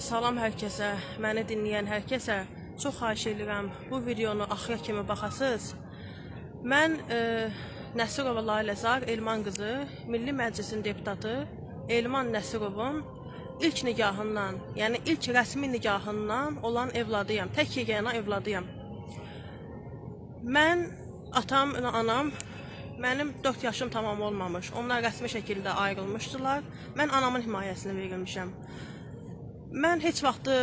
Salam hər kəsə, məni dinləyən hər kəsə. Çox xahiş edirəm bu videonu axıra kimi baxasınız. Mən Nəsirova Laylazar Elman qızı, Milli Məclisin deputatı Elman Nəsirovun ilk nigahından, yəni ilk rəsmi nigahından olan evladıyam, tək yeganə evladıyam. Mən, atam və anam, mənim 4 yaşım tamam olmamış. Onlar rəsmi şəkildə ayrılmışdılar. Mən anamın himayəsinə verilmişəm. Mən heç vaxtı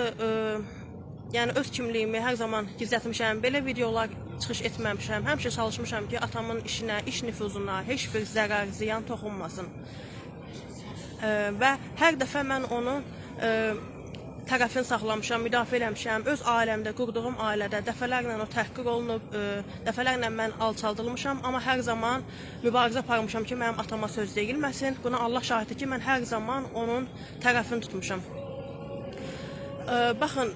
yəni öz kimliyimi hər zaman gizlətmişəm. Belə videolar çıxış etməmişəm. Həmişə çalışmışam ki, atamın işinə, iş nüfuzuna heç bir zərər, ziyan toxunmasın. Və hər dəfə mən onun tərəfini saxlamışam, müdafiə eləmişəm. Öz ailəmdə, qurduğum ailədə dəfələrlə o təhqir olunub, dəfələrlə mən alçaldılmışam. Amma hər zaman mübarizə aparmışam ki, mənim atama söz deyilməsin. Buna Allah şahiddir ki, mən hər zaman onun tərəfini tutmuşam. Baxın,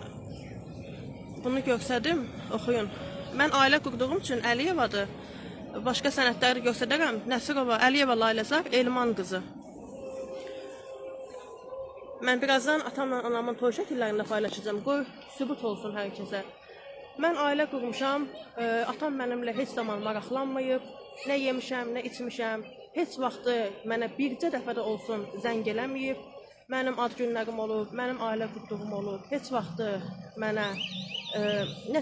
bunu görsədim, oxuyun. Mən ailə qurduğum üçün Əliyevadır. Başqa sənədləri göstərərəm. Nəsirova Əliyeva Laylazar Elman qızı. Mən birazdan atamla anamın toy şəkillərini paylaşacağım. Qoy sübut olsun hər kəsə. Mən ailə qurmuşam. Atam mənimlə heç zaman maraqlanmayıb. Nə yemişəm, nə içmişəm. Heç vaxtı mənə bircə dəfə də olsun zəng eləməyib. Mənim ad günlərim olub, mənim ailə qurduğum olub. Heç vaxtı mənə nə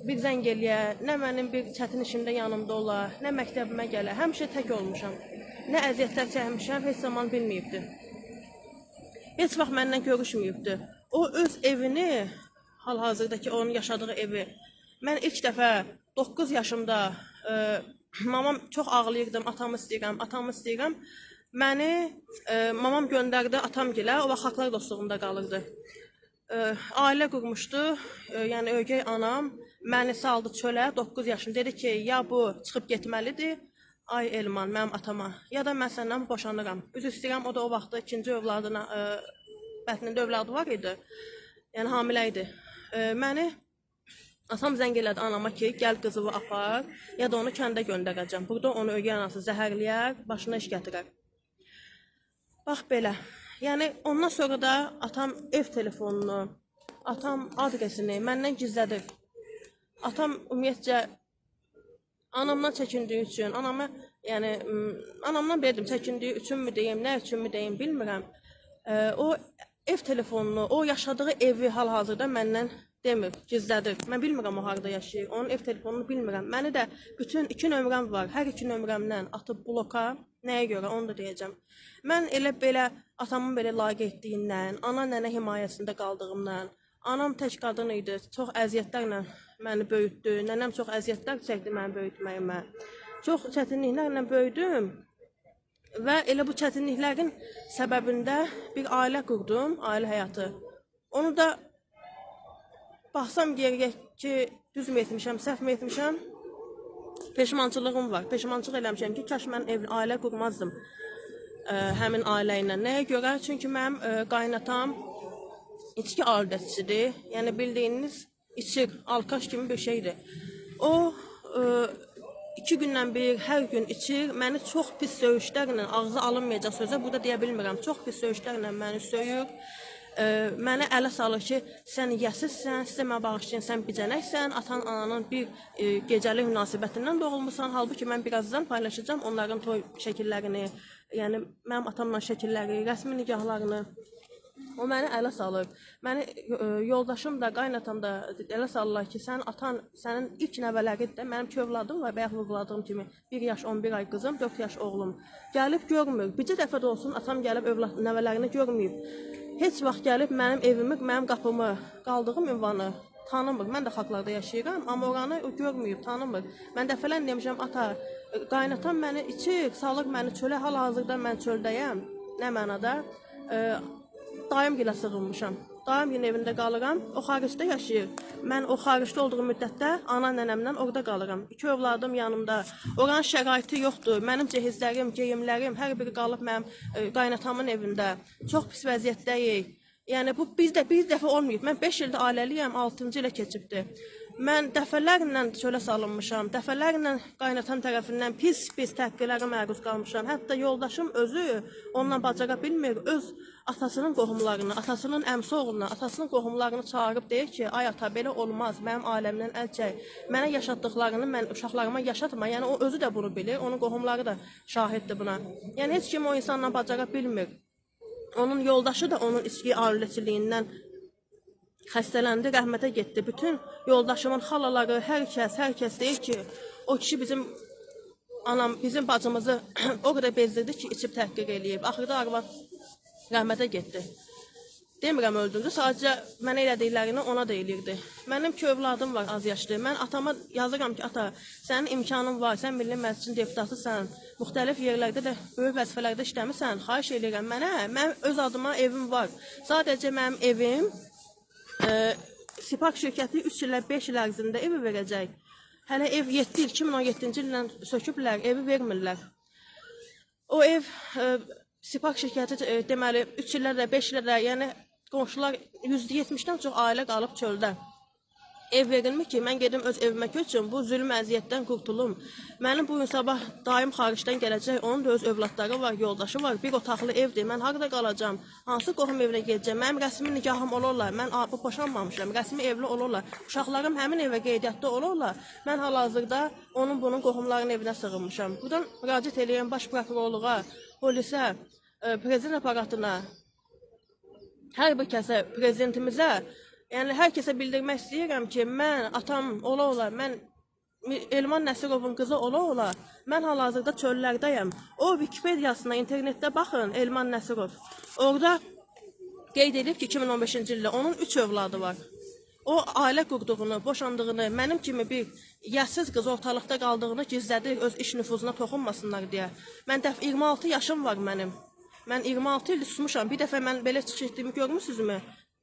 bir zəng eləyə, nə mənim bir çətin işimdə yanımda ola, nə məktəbimə gələ. Həmişə tək olmuşam. Nə əziyyətlər çəkmişəm, heç zaman bilməyibdi. Heç vaxt məndən görüşməyibdi. O öz evini, hal-hazırdakı onun yaşadığı evi, mən ilk dəfə 9 yaşımda mamam çox ağlayırdım, atamı istəyirəm. Məni mamam göndərdi atamgilə, o vaxt Xalqlar Dostluğunda qalırdı. Ailə qurmuşdu, yəni ögey anam məni saldı çölə, 9 yaşım, dedi ki, ya bu çıxıb getməlidir, ay Elman, mənim atama, ya da mən səndən boşanıram. Üzr istəyirəm, o da o vaxtda ikinci övladına, bətnində övladı var idi, yəni hamilə idi. Məni atam zəng elədi anama ki, gəl qızıvı apar, ya da onu kəndə göndərəcəm. Burada onu ögey anası zəhərləyər, başına iş gətirər. Bax belə, yəni ondan sonra da atam ev telefonunu, atam adresini məndən gizlədir. Atam ümumiyyətcə anamdan çəkindiyi üçün, anamdan verdim, çəkindiyi üçünmü deyim, nə üçünmü deyim, bilmirəm. O ev telefonunu, o yaşadığı evi hal-hazırda məndən demir, gizlədir. Mən bilmirəm o harada yaşayır, onun ev telefonunu bilmirəm. Məni də bütün 2 nömrəm var, hər 2 nömrəmdən atıb bloka, nəyə görə, onu da deyəcəm. Mən elə belə atamın belə layıq etdiyindən, ana nənə himayəsində qaldığımdan, anam tək qadın idi, çox əziyyətlərlə məni böyütdü, nənəm çox əziyyətlər çəkdi məni böyütməyimə. Çox çətinliklərlə böyüdüm və elə bu çətinliklərin səbəbində bir ailə qurdum, ailə həyatı. Onu da baxsam geriyə ki, düzmü etmişəm, səhvmi etmişəm, peşmançılığım var. Peşmançılıq eləmişəm ki, kaş mən ailə qurmazdım həmin ailə ilə. Nəyə görə? Çünki mənim qaynatam içki aludəçisidir. Yəni bildiyiniz içir, alkaş kimi bir şeydir. O 2 gündən bir, hər gün içir. Məni çox pis söyüşlərlə, ağzı alınmayacaq sözə, burada deyə bilmirəm. Çox pis söyüşlərlə məni söyür. Mənə ələ salır ki, sən yəsizsən, sistemə bağışlayın, sən bicənəksən, atan ananın bir gecəli münasibətindən doğulmusan. Halbuki mən birazdan paylaşacağım onların toy şəkillərini, yəni mənim atamla şəkilləri, rəsmi nigahlarını. O məni ələ salır. Məni yoldaşım da, qaynatam da ələ salırlar ki, sənin atan, sənin ilk nəvələridir də, mənim 2 övladım var, bayaq vurguladığım kimi 1 yaş 11 ay qızım, 4 yaş oğlum. Gəlib görmür. Bircə dəfə də olsun atam gəlib nəvələrini görməyib. Heç vaxt gəlib mənim evimi, mənim qapımı, qaldığım ünvanı tanımır. Mən də xalqlarda yaşayıram, amma oranı o görməyib, tanımır. Mən dəfələn demişəm, ata, qaynatam məni içir, salır məni çölə, hal-hazırda mən çöldəyəm. Nə mənada? Dayım gilə sığınmışam. Dayım yine evində qalıram, o xaricdə yaşayır. Mən o xaricdə olduğum müddətdə ana nənəmlə orada qalıram. 2 övladım yanımda. Oranın şəraiti yoxdur. Mənim cehizlərim, geyimlərim hər biri qalıb mənim qaynatamın evində. Çox pis vəziyyətdəyik. Yəni bu bizdə bir dəfə olmayıb. Mən 5 ildə ailəliyəm, 6-cı ilə keçibdi. Mən dəfələrlə çölə salınmışam, dəfələrlə qaynatam tərəfindən pis təhqirlərə məruz qalmışam. Hətta yoldaşım özü onunla bacara bilmir, öz atasının qohumlarını, atasının əmsi oğluna, atasının qohumlarını çağırıb deyir ki, ay ata, belə olmaz, mənim ailəmdən əl çək, mənə yaşatdıqlarını mən uşaqlarıma yaşatma. Yəni o özü də bunu bilir, onun qohumları da şahiddir buna. Yəni heç kim o insanla bacara bilmir. Onun yoldaşı da onun içki ailəçiliyindən xəstələndi, rəhmətə getdi. Bütün yoldaşımın xalaları, hər kəs deyir ki, o kişi bizim anam, bizim bacımızı o qədər bezdirdi ki, içib təhqiq eləyib. Axırda arvad rəhmətə getdi. Demirəm öldürdü, sadəcə mənə elədiklərini ona da eləyirdi. Mənim 2 övladım var, az yaşlı. Mən atama yazıram ki, ata, sənin imkanın var, sən Milli Məclisin deputatısan, müxtəlif yerlərdə də böyük vəzifələrdə işləmirsən, xahiş eləyirəm mənə. Mənim öz adıma evim var. Sadəcə mənim evim Sipak şirkəti 3 ilə 5 il ərzində evi verəcək. Hələ ev 7 il, 2017-ci ildən söküblər, evi vermirlər. O ev Sipak şirkəti deməli 3 illə də 5 illə də, yəni qonşular %70-dən çox ailə qalıb çöldə. Ev verilmir ki, mən gedim öz evimə köçüm, bu zülm əziyyətdən qurtulum. Mənim bugün sabah daim xaricdən gələcək, onun da öz övladları var, yoldaşı var, bir otaqlı evdir, mən harada qalacam, hansı qohum evinə gedəcəm, mənim rəsmi nikahım olurlar, mən boşanmamışam, rəsmi evli olurlar, uşaqlarım həmin evə qeydiyyatda olurlar, mən hal-hazırda onun bunun qohumlarının evinə sığınmışam. Buradan müraciət eləyəm baş prokurorluğa, polisə, prezident aparatına, hər bir kəsə, prezidentimizə, yəni hər kəsə bildirmək istəyirəm ki, mən atam ola, mən Elman Nəsirovun qızı ola, mən hal-hazırda çöllərdəyəm. O Wikipediyasına, internetdə baxın, Elman Nəsirov. Orada qeyd edib ki, 2015-ci ildə onun 3 övladı var. O ailə qurduğunu, boşandığını, mənim kimi bir yəssiz qız ortalıqda qaldığını gizlədir, öz iş nüfuzuna toxunmasınlar deyə. Mən 26 yaşım var mənim. Mən 26 il susmuşam. Bir dəfə mən belə çıxış etdiyimi görmüsünüzmü?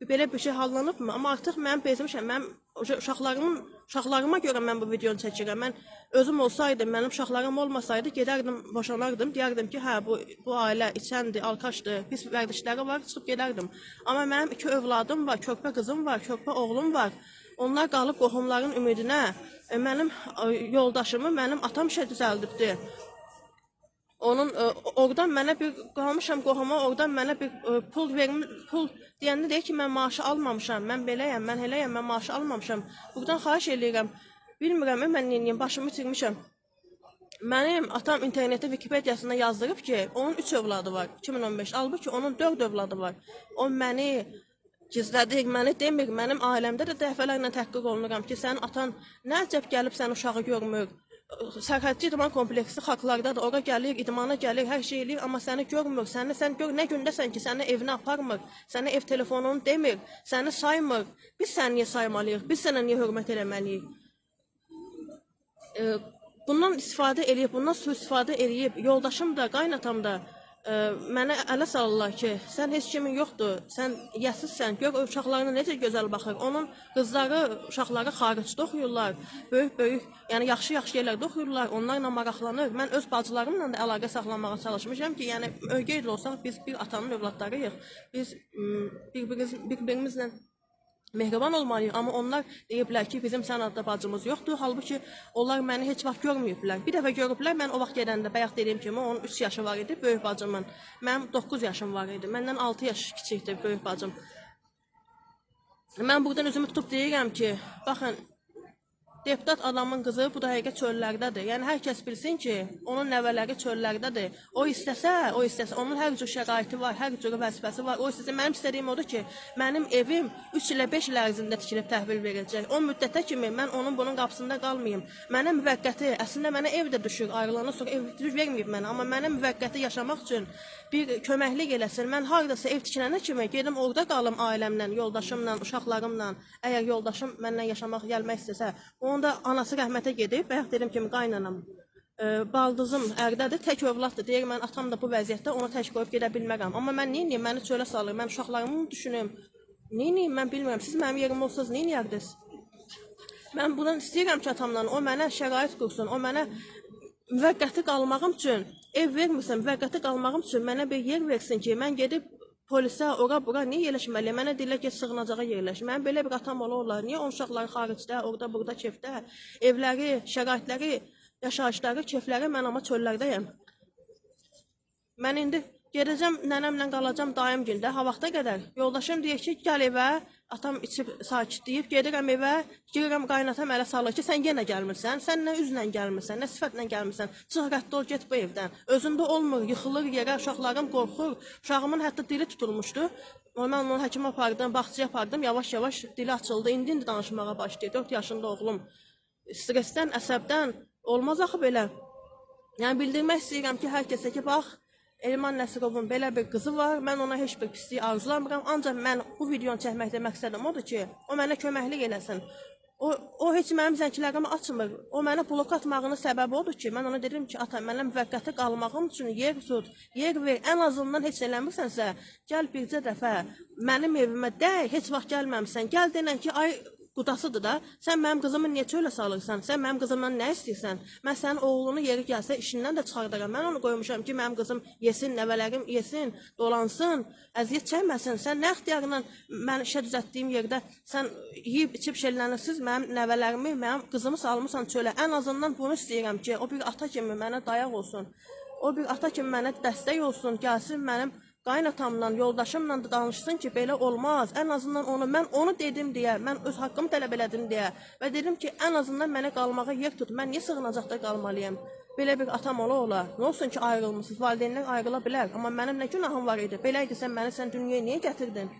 Belə bir şey hallanıbmı? Amma artıq mən bezmişəm. Mən uşaqlarıma görə mən bu videonu çəkirəm. Mən özüm olsaydım, mənim uşaqlarım olmasaydı, gedərdim, boşanardım, deyərdim ki, hə, bu ailə içəndir, alkaşdır, pis vərdişləri var, çıxıb gedərdim. Amma mənim 2 övladım var, körpə qızım var, körpə oğlum var. Onlar qalıb qohumların ümidinə, mənim yoldaşımı mənim atam işə düzəldibdi. Onun oradan mənə bir qalmışam qohuma, oradan mənə bir pul deyəndə deyir ki, mən maaşı almamışam, mən beləyəm, mən eləyəm, mən maaşı almamışam. Buradan xahiş eləyirəm, bilmirəm, mən neyim, başımı itirmişəm. Mənim atam internetdə Wikipediyasında yazdırıb ki, onun 3 övladı var, 2015, halbuki onun 4 övladı var. O məni gizlədir, məni demir, mənim ailəmdə də dəfələrlə təhqiq olunuram ki, sənin atan nə əcəb gəlib sən uşağı görmür. Sərhədçi idman kompleksi xalqlardadır, ora gəlir, idmana gəlir, hər şey eləyir, amma səni görmür, sən gör nə gündəsən ki, səni evinə aparmır, sənə ev telefonunu demir, səni saymır, biz səni niyə saymalıyıq, biz sənə niyə hörmət eləməliyik? Bundan istifadə eləyib, bundan sui-istifadə eləyib, yoldaşım da, qaynatam da mənə ələ salırlar ki, sən heç kimin yoxdur, sən yəsizsən, gör uşaqlarına necə gözəl baxır. Onun qızları, uşaqları xaricdə oxuyurlar, böyük, yəni yaxşı yerlərdə oxuyurlar, onlarla maraqlanır. Mən öz bacılarımla da əlaqə saxlamağa çalışmışam ki, yəni ögey də olsaq biz bir atanın övladlarıyıq, biz bir-birimizlə mehriban olmalıyıq, amma onlar deyiblər ki, bizim sən adda bacımız yoxdur, halbuki onlar məni heç vaxt görməyiblər. Bir dəfə görüblər, mən o vaxt gedəndə, bayaq dediyim kimi, onun 3 yaşı var idi, böyük bacımın. Mənim 9 yaşım var idi, məndən 6 yaş kiçikdir böyük bacım. Mən buradan özümü tutub deyirəm ki, baxın, deputat adamın qızı bu da həqiqət çöllərdədir. Yəni, hər kəs bilsin ki, onun nəvələri çöllərdədir. O istəsə, onun hər cür şəraiti var, hər cür vəzifəsi var. O istəsə, mənim istədiyim odur ki, mənim evim 3 ilə 5 il ərzində tikilib təhvil verəcək. O müddətə kimi mən onun bunun qapısında qalmayayım. Mənə müvəqqəti, əslində mənə ev də düşür, ayrılandan sonra ev verməyib mənə. Amma mənə müvəqqəti yaşamaq üçün bir köməklik eləsin. Mən haradasa ev tikilənə kimi gedim orada qalım ailəmlə, yoldaşımla, uşaqlarımla. Əgər yoldaşım mənlə yaşamaq gəlmək istəsə, onun da anası rəhmətə gedib, bayaq dedim kimi qaynanam, baldızım ərdədir, tək övladdır. Deyir, mən atam da bu vəziyyətdə onu tək qoyub gedə bilmərəm. Amma mən neyiniyim, məni çölə salır, mən uşaqlarımı düşünüm. Neyiniyim, mən bilmirəm. Siz mənim yerim olsanız neyniyərdiniz? Mən bundan istəyirəm ki, atamdan, o mənə şərait qursun, o mənə müvəqqəti qalmağım üçün, ev vermirsən, müvəqqəti qalmağım üçün mənə bir yer versin ki, mən gedib polisə ora bura niyə yerləşməli? Mənə deyirlər ki, sığınacağa yerləş. Mənim belə bir atam olar. Niyə onun uşaqları xaricdə, orada, burada, kefdə, evləri, şəraitləri, yaşayışları, kefləri, mən amma çöllərdəyəm. Mən indi gedəcəm, nənəmlə qalacam dayım gündə, ha vaxta qədər. Yoldaşım deyir ki, gəl evə, atam içib sakit deyib, gedirəm evə, girirəm qaynatam ələ salır ki, sən yenə gəlmirsən, sən nə üzlə gəlmirsən, nə sifətlə gəlmirsən, çıx rədd ol, get bu evdən. Özündə olmur, yıxılır yerə, uşaqlarım qorxur, uşağımın hətta dili tutulmuşdu. Mən onu həkimə apardım, bağçaya apardım, yavaş-yavaş dili açıldı, indi danışmağa başlayır, 4 yaşında oğlum. Stressdən, əsəbdən olmaz axı belə. Yəni bildirmək istəyirəm ki, hər kəsə ki, bax, Elman Nəsirovun belə bir qızı var, mən ona heç bir pisliyi arzulamıram, ancaq mən bu videonu çəkməkdə məqsədim odur ki, o mənə köməklik eləsin. O heç mənim zənglərimi açmır, o mənə blok atmağının səbəbi odur ki, mən ona dedim ki, ata, mənə müvəqqəti qalmağım üçün yer tut, yer ver, ən azından heç eləmirsənsə, gəl bircə dəfə mənim evimə dəy, heç vaxt gəlməmsən, gəl denən ki, ay, qudasıdır da, sən mənim qızımı niyə çölə salırsan, sən mənim qızımdan nə istəyirsən, mən sənin oğlunu yeri gəlsə işindən də çıxardaram, mən onu qoymuşam ki, mənim qızım yesin, nəvələrim yesin, dolansın, əziyyət çəkməsin, sən nə ixtiyarla mən işə düzətdiyim yerdə, sən yiyib, içib şellənirsiz, mənim nəvələrimi, mənim qızımı salmışsan çölə, ən azından bunu istəyirəm ki, o bir ata kimi mənə dayaq olsun, o bir ata kimi mənə dəstək olsun, gəlsin mənim qaynatamla, yoldaşımla da danışsın ki, belə olmaz. Ən azından mən onu dedim deyə, mən öz haqqımı tələb elədim deyə və dedim ki, ən azından mənə qalmağa yer tut. Mən niyə sığınacaqda qalmalıyam? Belə bir atam ola. Nə olsun ki, ayrılmışsınız, valideynlər ayrıla bilər. Amma mənim nə günahım var idi? Belə idi, sən dünyaya niyə gətirdin?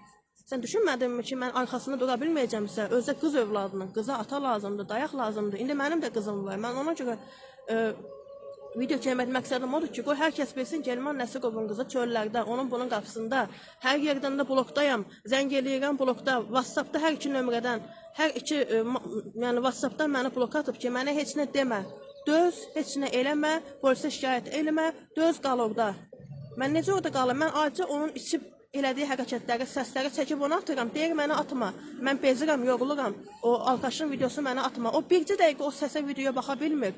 Sən düşünmədinmi ki, mən arxasında dura bilməyəcəmsə, özdə qız övladının, qıza ata lazımdır, dayaq lazımdır. İndi mənim də qızım var. Mən ona görə video çəkmək məqsədim odur ki, qoy hər kəs bilsin ki, Elman Nəsirovun qızı çöllərdə, onun bunun qapısında, hər yerdən də blokdayam, zəng eləyirəm blokda, WhatsAppda hər iki nömrədən, yəni WhatsAppdan məni blok atıb ki, mənə heç nə demə, döz, heç nə eləmə, polisə şikayət eləmə, döz qal orada. Mən necə orada qalım? Mən acı onun içib elədiyi hərəkətləri, səsləri çəkib onu atıram, deyir mənə atma, mən bezirəm, yoruluram, o alkaşın videosu mənə atma, o bircə dəqiqə o səsə videoya baxa bilmir.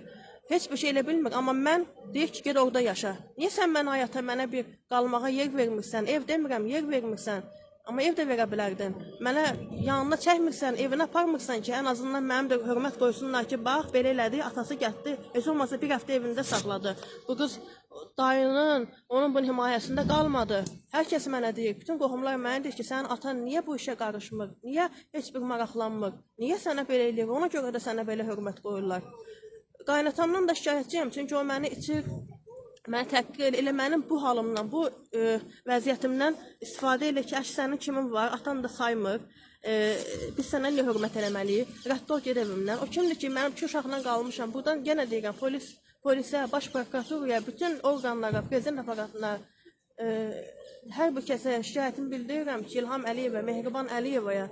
Heç bir şey elə bilmir, amma mən deyir ki, ged orada yaşa. Niyə sən mənə həyata mənə bir qalmağa yer vermirsən, ev demirəm, yer vermirsən, amma ev də verə bilərdin. Mənə yanına çəkmirsən, evinə aparmırsan ki, ən azından mənim də hörmət qoysunlar ki, bax, belə elədi, atası gətdi, heç olmasa bir həftə evində saxladı. Bu qız dayının, onun bunun himayəsində qalmadı. Hər kəs mənə deyir, bütün qohumlar mənə deyir ki, sənin atan niyə bu işə qarışmır, niyə heç bir maraqlanmır, niyə sənə belə eləyir, ona görə də sənə belə hörmət qoyurlar. Qaynatamdan da şikayətçiyəm, çünki o məni içir, məni təhqir elə mənim bu halımdan, bu vəziyyətimdən istifadə elə ki, sənin kimin var, atan da saymır, biz sənə niyə hörmət eləməliyik, rədd ol ged evimdən. O kimdir ki, mənim 2 uşaqla qalmışam, buradan yenə deyirəm, polisə, baş prokuraturaya, bütün orqanlara, prezident aparatına, hər bir kəsə şikayətimi bildirirəm ki, İlham Əliyevə, Mehriban Əliyevaya,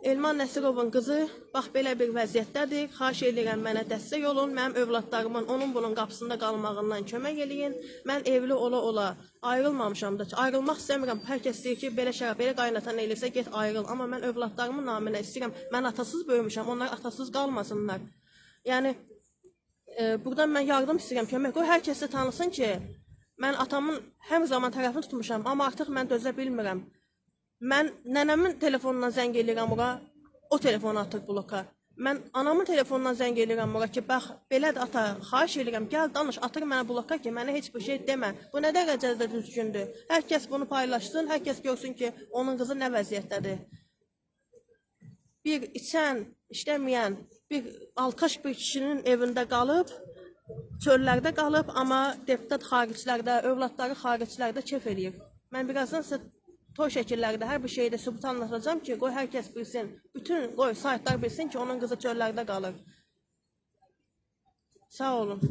Elman Nəsirovun qızı, bax belə bir vəziyyətdədir, xahiş edirəm mənə dəstək olun, mənim övladlarımın onun bunun qapısında qalmağından kömək eləyin, mən evli ola, ayrılmamışam da, ayrılmaq istəmirəm, hər kəs deyir ki, belə şərab, belə qaynatan elirsə, get ayrıl, amma mən övladlarımın naminə istəyirəm, mən atasız böyümüşəm, onlar atasız qalmasınlar. Yəni, buradan mən yardım istəyirəm, kömək qoy, hər kəs də tanısın ki, mən atamın hər zaman tərəfini tutmuşam, amma artıq mən dözə bilmirəm. Mən nənəmin telefonundan zəng eləyirəm ora, o telefonu atır bloka. Mən anamın telefonundan zəng eləyirəm ora ki, bax, belədir ata, xahiş eləyirəm, gəl danış, atır mənə bloka ki, mənə heç bir şey demə. Bu nə dərəcədə düzgündür? Hər kəs bunu paylaşsın, hər kəs görsün ki, onun qızı nə vəziyyətdədir. Bir içən, işləməyən, bir alkaş bir kişinin evində qalıb, çöllərdə qalıb, amma deputat xariclərdə, övladları xariclərdə kef eləyir. Mən birazdan sizə toy şəkillərdə hər bir şeydə sübut anlatacağım ki, qoy hər kəs bilsin, bütün saytlar bilsin ki, onun qızı çöllərdə qalır. Sağ olun.